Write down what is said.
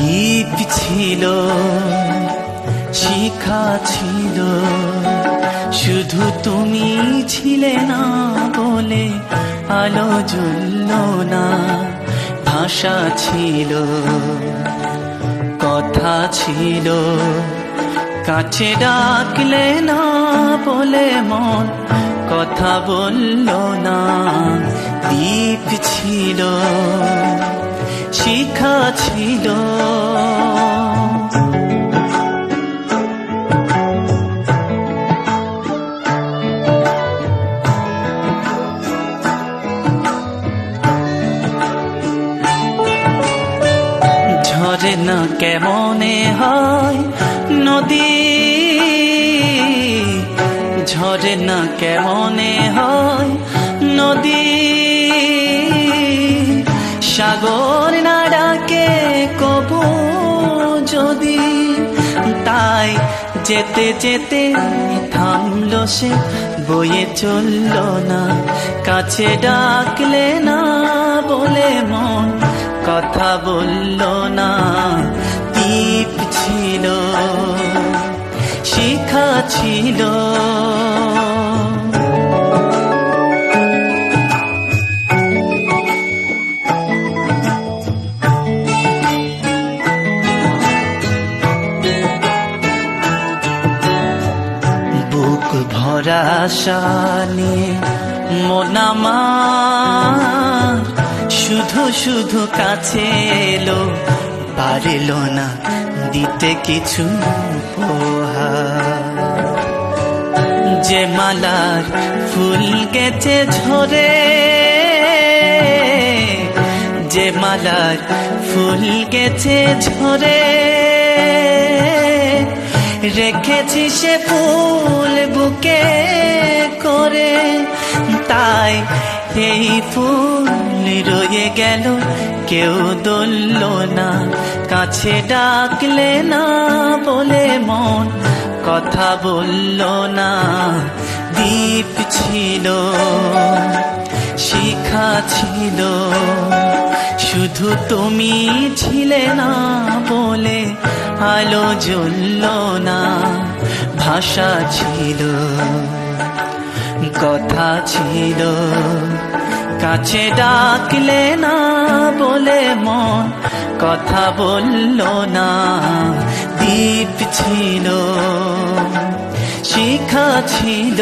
দ্বীপ ছিল, শিখা ছিল, শুধু তুমি ছিলে না বলে আলো জ্বলল না। ভাষা ছিল, কথা ছিল, কাছে ডাকলে না বলে মন কথা বলল না। দ্বীপ ছিল, শিখা ছিল, ঝরে না কেমনে হয় নদী, ঝরে না কেমনে হয় নদী, সাগর না ডাকে কবু যদি। তাই যেতে যেতে থামলো সে, বয়ে চলল না। কাছে ডাকলে না বলে মন কথা বলল না। দ্বীপ ছিল, শিখা ছিল, বুক ভরা আশা নিয়ে মন আমার শুধু শুধু কাছে এলো, পারল না দিতে কিছু উপহার। যে মালার ফুল গেছে ঝরে, যে মালার ফুল গেছে ঝরে, রেখেছি সে ফুল বুকে করে। তাই এই ফুল রয়ে গেল, কেউ দলল না। কাছে ডাকলে না বলে মন কথা বলল না। দ্বীপ ছিল, শিখা ছিল, শুধু তুমি ছিলে না বলে আলো জ্বলল না। ভাষা ছিল, কথা ছিল, কাছে ডাকলে না বলে মন কথা বলল না। দ্বীপ ছিল, শিখা ছিল।